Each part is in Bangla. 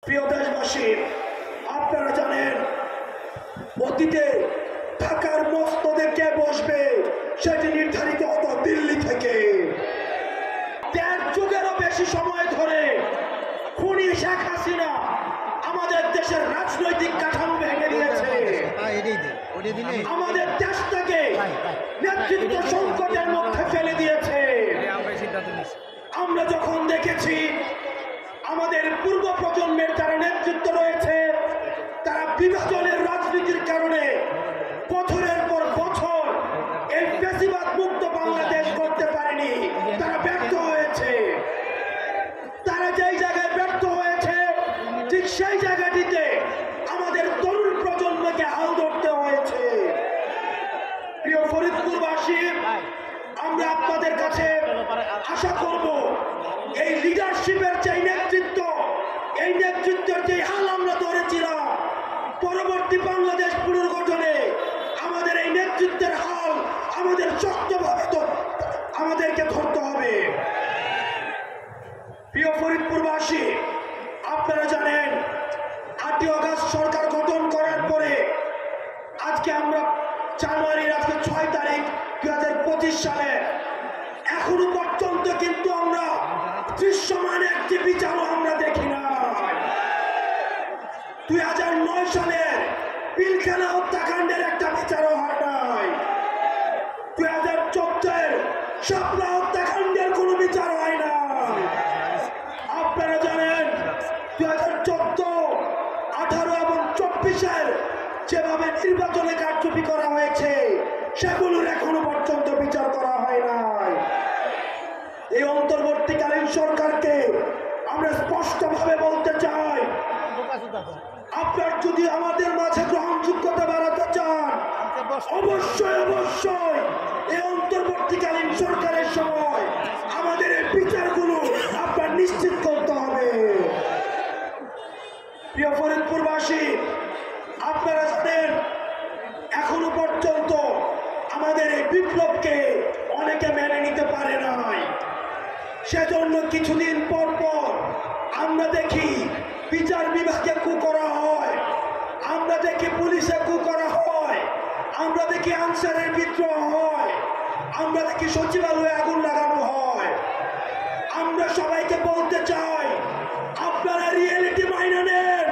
প্রিয় দেশবাসী, আপনারা জানেন অতীতে ঢাকার মসনদে কে বসবে সেটি নির্ধারিত হতো দিল্লি থেকে। ১.৫ যুগেরও বেশি সময় ধরে খুনি শেখ হাসিনা আমাদের দেশের রাজনৈতিক কাঠামো ভেঙে দিয়েছে, আমাদের দেশটাকে নেতৃত্ব সংকটের মধ্যে ফেলে দিয়েছে। আমরা যখন দেখেছি আমাদের পূর্ব প্রজন্মের যারা নেতৃত্ব রয়েছে তারা বিভাজনের রাজনীতির কারণে বছরের পর বছর এই ফ্যাসিবাদ মুক্ত বাংলাদেশ করতে পারেনি, তারা ব্যর্থ হয়েছে। তারা যেই জায়গায় ব্যর্থ হয়েছে ঠিক সেই জায়গাটিতে আমাদের তরুণ প্রজন্মকে হাল ধরতে হয়েছে। প্রিয় ফরিদপুরবাসী, আমরা আপনাদের কাছে আশা করব এই লিডারশিপের যে নেতৃত্ব, এই নেতৃত্বের যে হাল আমরা ধরেছিলাম পরবর্তী বাংলাদেশ পুনর্গঠনে আমাদের এই নেতৃত্বের হাল আমাদের শক্তভাবে আমাদেরকে ধরতে হবে। প্রিয় ফরিদপুরবাসী, আপনারা জানেন ৮ই আগস্ট সরকার গঠন করার পরে আজকে আমরা জানুয়ারির আজকে ৬ তারিখ ২০২৫ সালে এখনো পর্যন্ত কিন্তু আমরা দৃশ্যমান একটি বিচারও আমরা দেখি না। ২০০৯ সালের পিলখানা হত্যাকাণ্ডের একটা বিচারও হয় নাই। ২০১৪-এর শাপলা হত্যাকাণ্ডের কোনো বিচার হয় না। আপনারা জানেন ২০১৪, ১৮ এবং ২৪-এর যেভাবে নির্বাচনে কারচুপি করা হয়েছে সেগুলোর এখনো পর্যন্ত বিচার করা হয় নাই। এই অন্তর্বর্তীকালীন সরকারকে আমরা স্পষ্টভাবে বলতে চাই, আপনার যদি আমাদের মাঝে গ্রহণযোগ্যতা বাড়াতে চান অবশ্যই অবশ্যই এই অন্তর্বর্তীকালীন সরকারের সময় আমাদের এই বিচারগুলো আপনার নিশ্চিত করতে হবে। প্রিয় ফরিদপুরবাসী, আপনারা জানেন এখনো পর্যন্ত আমাদের এই বিপ্লবকে অনেকে মেনে নিতে পারে নাই। সেজন্য কিছুদিন পর পর আমরা দেখি বিচার বিভাগে কু করা হয়, আমরা দেখি পুলিশে কু করা হয়, আমরা দেখি আনসারের বিদ্রোহ হয়, আমরা দেখি সচিবালয়ে আগুন লাগানো হয়। আমরা সবাইকে বলতে চাই আপনারা রিয়েলিটি মাইনে নেন।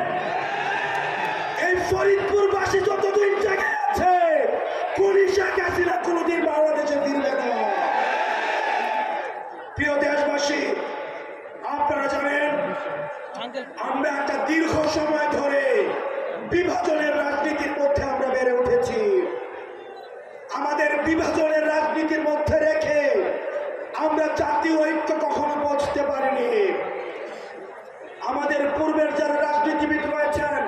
এই ফরিদপুরবাসী যতদিন জেগে আছে খুনি শেখ হাসিনা কোনোদিন বাংলাদেশে ফিরবে না। প্রিয় দেশবাসী, আপনারা জানেন আমরা একটা দীর্ঘ সময় ধরে বিভাজনের রাজনীতির মধ্যে আমরা বেড়ে উঠেছি। আমাদের বিভাজনের রাজনীতির মধ্যে রেখে আমরা জাতীয় ঐক্য কখনো পৌঁছতে পারিনি। আমাদের পূর্বের যারা রাজনীতিবিদ রয়েছেন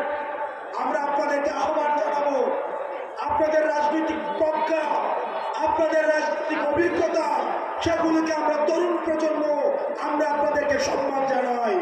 আমরা আপনাদেরকে আহ্বান জানাবো, আপনাদের রাজনৈতিক প্রজ্ঞা, আপনাদের রাজনৈতিক অভিজ্ঞতা সেগুলোকে আমরা তরুণ প্রজন্ম আমরা আপনাদেরকে সম্মান জানাই।